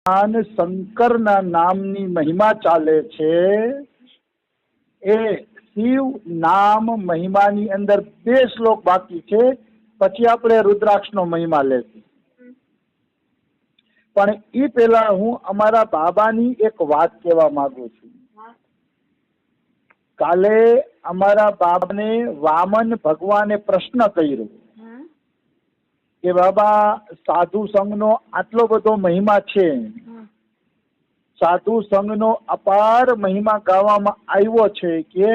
ભગવાન શંકરના નામની મહિમા ચાલે છે એ શિવ નામ મહિમાની અંદર 2 શ્લોક બાકી છે, પછી આપણે રુદ્રાક્ષનો મહિમા લેશું. પણ એ પહેલા હું અમારા બાબાની એક વાત કહેવા માંગુ છું. કાલે અમારા બાબાને વામન ભગવાને પ્રશ્ન કર્યો કે બાબા સાધુ સંઘનો આટલો બધો મહિમા છે, સાધુ સંઘનો અપાર મહિમા ગાવામાં આવ્યો છે કે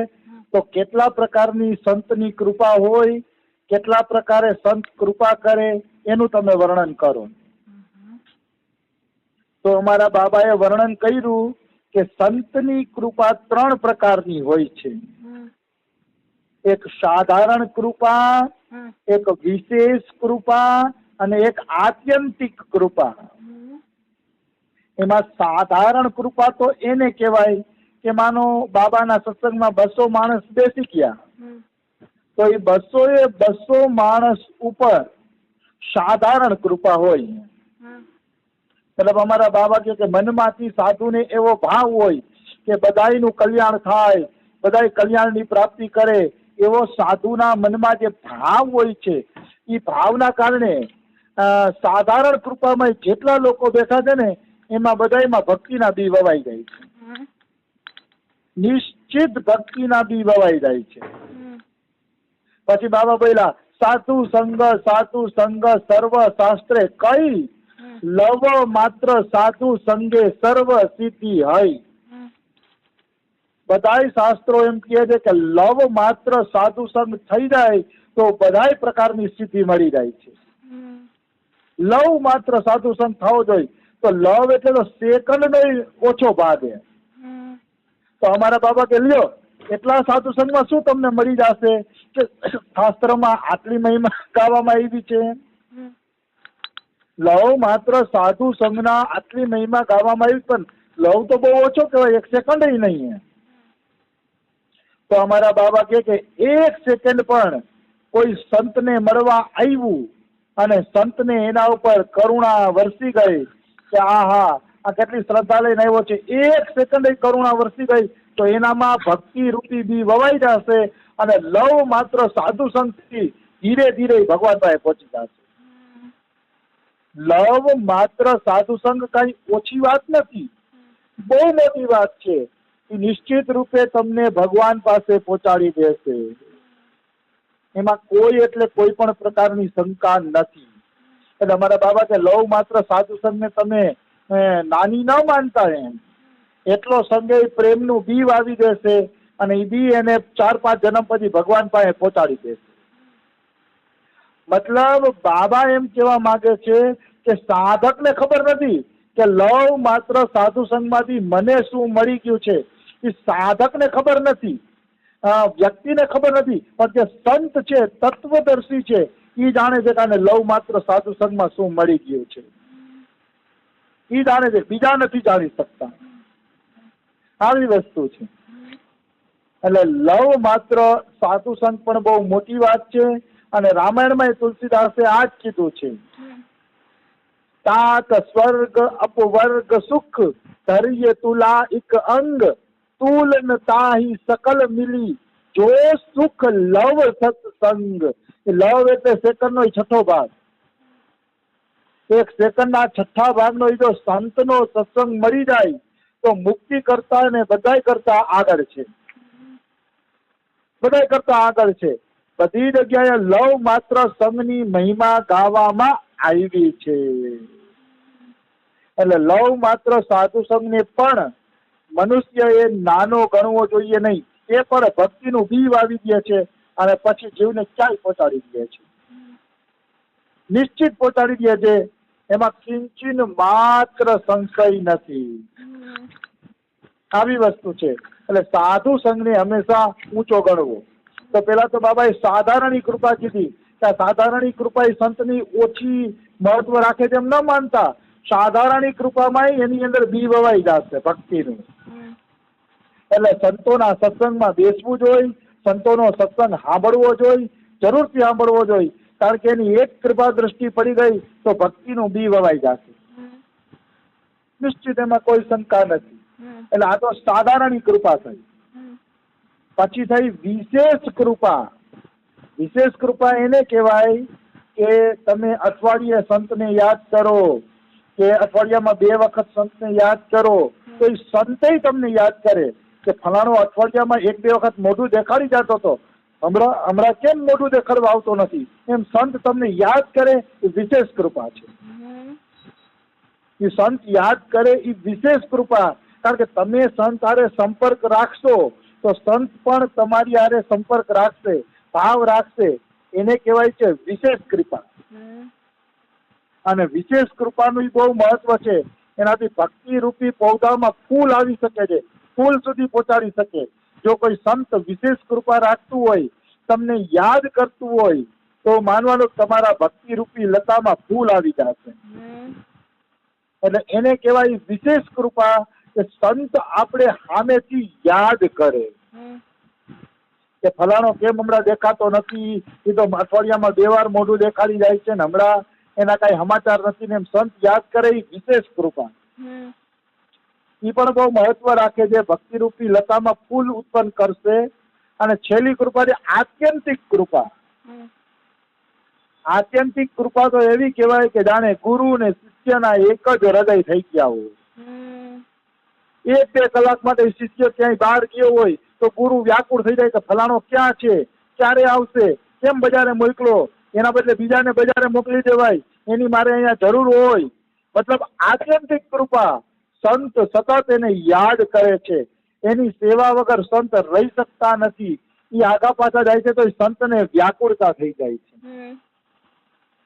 તો કેટલા પ્રકારની સંતની કૃપા હોય, કેટલા પ્રકારે સંત કૃપા કરે એનું તમે વર્ણન કરો. તો અમારા બાબાએ વર્ણન કર્યું કે સંતની કૃપા 3 પ્રકારની હોય છે. એક સાધારણ કૃપા, એક વિશેષ કૃપા અને એક આત્યંતિક કૃપા. એમાં સાધારણ કૃપા તો એને કહેવાય કે માનો બાબાના સત્સંગમાં 200 માણસ બેસી ગયા, તો એ 200 માણસ ઉપર સાધારણ કૃપા હોય. મતલબ અમારા બાબા કે મનમાંથી સાધુને એવો ભાવ હોય કે બધાયનું કલ્યાણ થાય, બધાય કલ્યાણની પ્રાપ્તિ કરે, એવો સાધુના મનમાં જે ભાવ હોય છે એ ભાવના કારણે સાધારણ કૃપામાં જેટલા લોકો બેઠા છે ને એમાં બધાયમાં ભક્તિના બી વવાઈ જાય છે, નિશ્ચિત ભક્તિના બી વવાઈ જાય છે. પછી બાબા બોલ્યા સાધુ સંગ સર્વ શાસ્ત્રે કઈ, લવ માત્ર સાધુ સંગે સર્વ સિદ્ધિ હઈ. બધાય શાસ્ત્રો એમ કહે છે કે લવ માત્ર સાધુ સંગ થઈ જાય તો બધાય પ્રકારની સિદ્ધિ મળી જાય છે. લવ માત્ર સાધુ સંગ થવો જોઈએ. તો લવ એટલે તો સેકન્ડ ઓછો ભાગ. તો અમારા બાબા કે લ્યો એટલા સાધુ સંગમાં શું તમને મળી જશે કે શાસ્ત્રમાં આટલી મહિમા ગાવામાં આવી છે. લવ માત્ર સાધુ સંઘના આટલી મહિમા ગાવામાં આવી, પણ લવ તો બહુ ઓછો કહેવાય, 1 સેકન્ડ નહીં. તો અમારા બાબા કે 1 સેકન્ડ પણ કોઈ સંતને મળવા આવ્યું અને સંતને એના ઉપર કરુણા વરસી ગઈ કે આહા આ કેટલી શ્રદ્ધા લઈને આવ્યો છે, 1 સેકન્ડ કરુણા વરસી ગઈ તો એનામાં ભક્તિ રૂપી બી વવાઈ જશે અને લવ માત્ર સાધુ સંતથી ધીરે ધીરે ભગવાન પાસે પહોંચી જશે. લવ માત્ર સાધુ સંઘ કઈ ઓછી વાત નથી, બહુ મોટી વાત છે. નિશ્ચિત રૂપે તમને ભગવાન પાસે પહોંચાડી દેશે. એમાં કોઈ એટલે કોઈ પણ પ્રકારની શંકા નથી. એટલે અમારા બાબા કે લવ માત્ર સાધુ સંઘને તમે નાની ન માનતા, એટલો સંગે પ્રેમનું બી વાવી દેશે અને એ બી એને 4-5 જન્મ પછી ભગવાન પાસે પહોંચાડી દેશે. મતલબ બાબા એમ કહેવા માંગે છે કે સાધકને ખબર નથી કે લવ માત્ર સાધુ સંઘમાંથી મને શું મળી ગયું છે, એ સાધકને ખબર નથી, વ્યક્તિને ખબર નથી, પણ જે સંત છે, તત્વદર્શી છે, એ જાણે છે કે લવ માત્ર સાધુ સંઘમાં શું મળી ગયું છે, એ જાણે છે, બીજા નથી જાણી શકતા. આવી વસ્તુ છે. એટલે લવ માત્ર સાધુ સંઘ પણ બહુ મોટી વાત છે. અને રામાયણમાં તુલસીદાસે આ જ કીધું છે, તાત સ્વર્ગ અપવર્ગ સુખ ધૈર્ય તુલા એક અંગ, તુલન તાહી સકલ મિલી જો સુખ લવ સત્સંગ. લવ એટલે સેકન્ડનો 6થો ભાગ. 1 સેકન્ડના 6થા ભાગનો જો સંતનો સત્સંગ મળી જાય તો મુક્તિ કરતા ને બધાય કરતા આગળ છે, બધાય કરતા આગળ છે. બધી જગ્યાએ લવ માત્ર સંઘની મહિમા ગાવામાં આવી છે. એટલે લવ માત્ર સાધુ સંઘને પણ મનુષ્યએ નાનો ગણવો જોઈએ નહીં. એ પણ ભક્તિનું બી વાવી દે છે અને પછી જીવને ક્યાંય પહોંચાડી દે છે, નિશ્ચિત પહોંચાડી દે છે. એમાં કિંચિન માત્ર સંશય નથી. આવી વસ્તુ છે. એટલે સાધુ સંઘને હંમેશા ઊંચો ગણવો. તો પેલા તો બાબાએ સાધારણી કૃપા કીધી કે સાધારણી કૃપા એ સંતની ઓછી મહત્વ રાખે તેમ ન માનતા. સાધારણી કૃપામાં એની અંદર બી વવાઈ જશે ભક્તિનું. એટલે સંતોના સત્સંગમાં બેસવું જોઈએ, સંતોનો સત્સંગ સાંભળવો જોઈએ, જરૂરથી સાંભળવો જોઈએ. કારણ કે એની એક કૃપા દ્રષ્ટિ પડી ગઈ તો ભક્તિનું બી વવાઈ જશે. નિશ્ચિત, એમાં કોઈ શંકા નથી. એટલે આ તો સાધારણ કૃપા થઈ. પછી થઈ વિશેષ કૃપા. વિશેષ કૃપા એને કહેવાય કે તમે અઠવાડિયે સંતને યાદ કરો કે અઠવાડિયામાં 2 વખત સંતને યાદ કરો તો એ સંતે તમને યાદ કરે કે ફલાણો અઠવાડિયામાં 1-2 વખત મોઢું દેખાડી જતો હતો, હમણાં કેમ મોઢું દેખાડવા આવતો નથી, એમ સંત તમને યાદ કરે એ વિશેષ કૃપા છે. એ સંત યાદ કરે એ વિશેષ કૃપા. કારણ કે તમે સંત હારે સંપર્ક રાખશો તો સંત પણ તમારી હારે સંપર્ક રાખશે, ભાવ રાખશે. એને કહેવાય છે વિશેષ કૃપા. અને વિશેષ કૃપાનું બહુ મહત્વ છે. એનાથી ભક્તિ રૂપી પૌધામાં ફૂલ આવી શકે છે, ફૂલ સુધી પહોંચાડી શકે. જો કોઈ સંત વિશેષ કૃપા રાખતું હોય, તમને યાદ કરતું હોય, તો માનવાનું તમારા ભક્તિ રૂપી લતામાં ફૂલ આવી જશે. એટલે એને કહેવાય વિશેષ કૃપા કે સંત આપણે સામેથી યાદ કરે કે ફલાણો કેમ હમણાં દેખાતો નથી, એ તો અઠવાડિયામાં 2 વાર મોઢું દેખાડી જાય છે ને હમણાં એના કઈ સમાચાર નથી ને એમ સંત યાદ કરે એ વિશેષ કૃપા. એ પણ બહુ મહત્વ રાખે છે, ભક્તિરૂપી લતામાં ફૂલ ઉત્પન્ન કરશે. અને છેલ્લી કૃપા છે આત્યંતિક કૃપા. આત્યંતિક કૃપા તો એવી કહેવાય કે જાણે ગુરુ ને શિષ્યના એક જ હૃદય થઈ ગયા હોય. 1-2 કલાક માટે શિષ્ય ક્યાંય બહાર ગયો હોય તો ગુરુ વ્યાકુળ થઈ જાય કે ફલાણો ક્યાં છે, ક્યારે આવશે, કેમ બજારે મોકલો, એના બદલે બીજાને બજારે મોકલી દેવાય, એની મારે અહીંયા જરૂર હોય. મતલબ આત્યંતિક કૃપા. સંત સતત એને યાદ કરે છે, એની સેવા વગર સંત રહી શકતા નથી. એ આગા પાછા જાય છે તો સંતને વ્યાકુળતા થઈ જાય છે.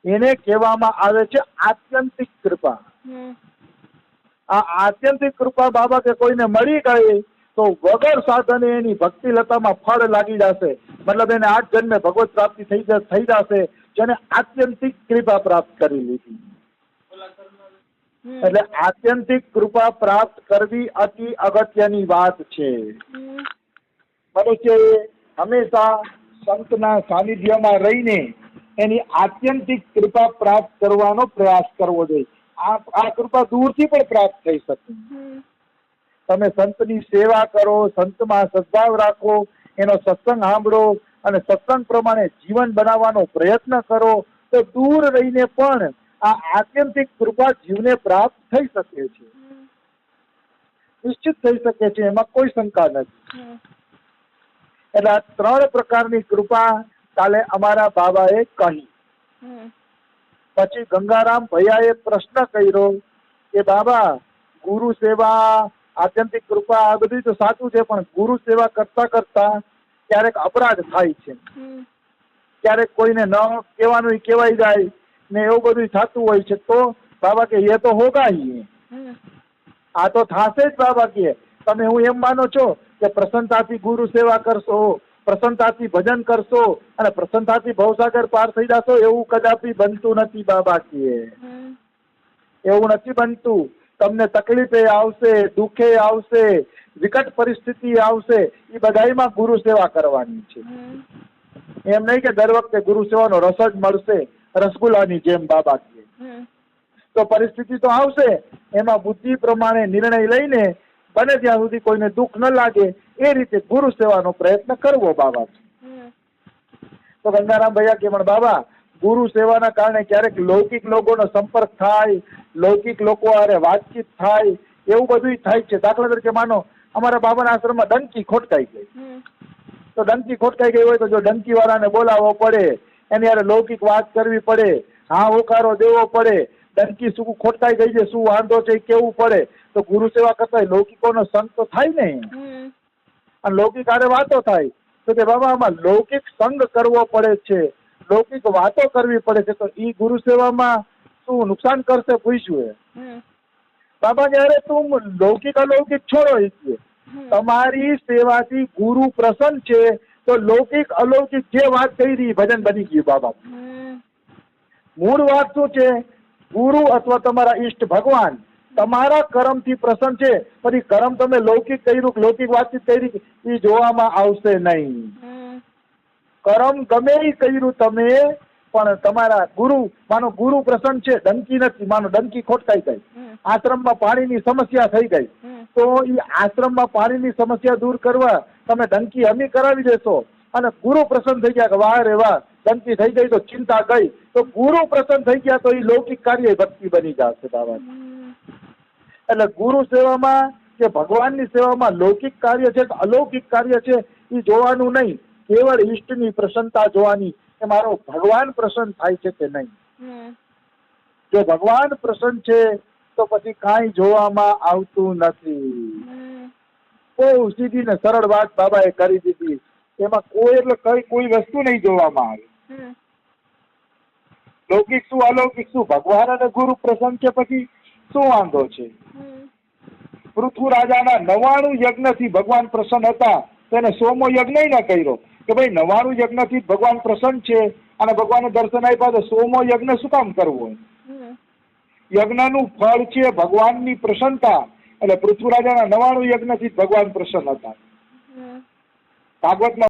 એને કહેવામાં આવે છે આત્યંતિક કૃપા. આ આત્યંતિક કૃપા બાબા કે કોઈને મળી ગઈ તો વગર સાધને એની ભક્તિ લતામાં ફળ લાગી જશે. મતલબ એને 8 જન્મે ભગવત પ્રાપ્તિ થઈ જશે, જેને આત્યંતિક કૃપા પ્રાપ્ત કરી લીધી. એટલે આત્યંતિક કૃપા પ્રાપ્ત કરવી અતિ અગત્યની વાત છે. મનુષ્યએ હંમેશા સંતના સાનિધ્યમાં રહીને એની આત્યંતિક કૃપા પ્રાપ્ત કરવાનો પ્રયાસ કરવો જોઈએ. આ કૃપા દૂરથી પણ પ્રાપ્ત થઈ શકે. તમે સંતની સેવા કરો, સંતમાં સદભાવ રાખો, એનો સત્સંગ સાંભળો અને સત્સંગ પ્રમાણે જીવન બનાવવાનો પ્રયત્ન કરો તો દૂર રહીને પણ આ આત્યંતિક કૃપા જીવને પ્રાપ્ત થઈ શકે છે, નિશ્ચિત થઈ શકે છે, એમાં કોઈ શંકા નથી. એટલે આ 3 પ્રકારની કૃપા કાલે અમારા બાબાએ કહી. પછી ગંગારામ ભૈયાએ પ્રશ્ન કર્યો કે બાબા, ગુરુ સેવા, આત્યંતિક કૃપા આ બધું તો સાચું છે, પણ ગુરુ સેવા કરતા કરતા ક્યારેક અપરાધ થાય છે, ક્યારેક કોઈને ન કહેવાનું કહેવાય જાય ને એવું બધું થતું હોય છે. તો બાબા કે એ તો હોગા હી, આ તો થાશે જ. બાબા કે તમે હું એમ માનો છો કે પ્રસન્નતાથી ગુરુ સેવા કરશો, પ્રસન્નતાથી ભજન કરશો અને પ્રસન્નતાથી ભવસાગર પાર થઈ જશો, એવું કદાપી બનતું નથી. બાબા કે એવું નથી બનતું. તમને તકલીફે આવશે, દુઃખે આવશે, વિકટ પરિસ્થિતિ આવશે, એ બધામાં ગુરુ સેવા કરવાની છે. એમ નહીં કે દર વખતે ગુરુ સેવાનો રસ જ મળશે રસગુલ્લાની જેમ. બાબા કે તો પરિસ્થિતિ તો આવશે, એમાં બુદ્ધિ પ્રમાણે નિર્ણય લઈને બને ત્યાં સુધી કોઈને દુઃખ ન લાગે એ રીતે ગુરુ સેવાનો પ્રયત્ન કરવો. બાબા તો ગંગારામ ભૈયા કે પણ બાબા, ગુરુ સેવાના કારણે ક્યારેક લૌકિક લોકોનો સંપર્ક થાય, લૌકિક લોકો હારે વાતચીત થાય, એવું બધું થાય છે. દાખલા તરીકે માનો અમારા બાબાના આશ્રમમાં ડંકી ખોટકાઈ ગઈ, તો ડંકી ખોટકાઈ ગઈ હોય તો જો ડંકી વાળાને બોલાવવો પડે, એની હારે લૌકિક વાત કરવી પડે, હા હોકારો દેવો પડે, ડંકી શું ખોટકાઈ ગઈ છે, શું વાંધો છે કેવું પડે. તો ગુરુ સેવા કરતા લૌકિકોનો સંગ તો થાય ને, અને લૌકિક હારે વાતો થાય. તો કે બાબા આમાં લૌકિક સંગ કરવો પડે છે, લૌકિક વાતો કરવી પડે છે, તો એ ગુરુ સેવામાં શું નુકસાન કરશે પૂછ્યું એ. બાબા કે અરે તું લૌકિક અલૌકિક છોડો, તમારી સેવાથી ગુરુ પ્રસન્ન છે તો લૌકિક અલૌકિક જે વાત કરી ભજન બની ગયું. બાબા મૂળ વાત શું છે, ગુરુ અથવા તમારા ઈષ્ટ ભગવાન તમારા કર્મથી પ્રસન્ન છે, પછી કર્મ તમે લૌકિક કર્યું, લૌકિક વાતચીત કરી, એ જોવામાં આવશે નહીં. કર્મ ગમે એ કર્યું તમે, પણ તમારા ગુરુ, માનો ગુરુ પ્રસન્ન છે, ડંકી નથી, માનો ડંકી ખોટકાઈ ગઈ, આશ્રમમાં પાણીની સમસ્યા થઈ ગઈ, તો એ આશ્રમમાં પાણીની સમસ્યા દૂર કરવા તમે ડંકી હમી કરાવી દેશો અને ગુરુ પ્રસન્ન થઈ ગયા કે વાહ રે વાહ, ડંકી થઈ ગઈ તો ચિંતા ગઈ, તો ગુરુ પ્રસન્ન થઈ ગયા તો એ લૌકિક કાર્ય ભક્તિ બની જશે બાબા. એટલે ગુરુ સેવામાં કે ભગવાનની સેવામાં લૌકિક કાર્ય છે કે અલૌકિક કાર્ય છે એ જોવાનું નહીં, કેવળ ઈષ્ટની પ્રસન્નતા જોવાની કે મારો ભગવાન પ્રસન્ન થાય છે કે નહીં. જો ભગવાન પ્રસન્ન છે તો પછી કાંઈ જોવામાં આવતું નથી. બહુ સીધી ને સરળ વાત બાબાએ કરી દીધી, એમાં કોઈ એટલે કોઈ વસ્તુ નહીં જોવામાં આવે. લૌકિક શું અલૌકિક શું, ભગવાન અને ગુરુ પ્રસન્ન છે પછી શું વાંધો છે. પૃથ્વી રાજાના 99 યજ્ઞથી ભગવાન પ્રસન્ન હતા, તેને 100મો યજ્ઞ ન કર્યો કે ભાઈ 99 યજ્ઞથી ભગવાન પ્રસન્ન છે અને ભગવાનને દર્શન આપ્યા તો 100મો યજ્ઞ શું કામ કરવો. યજ્ઞનું ફળ છે ભગવાનની પ્રસન્નતા, એટલે પૃથ્વી રાજાના 99 યજ્ઞથી ભગવાન પ્રસન્ન હતા. ભાગવતમાં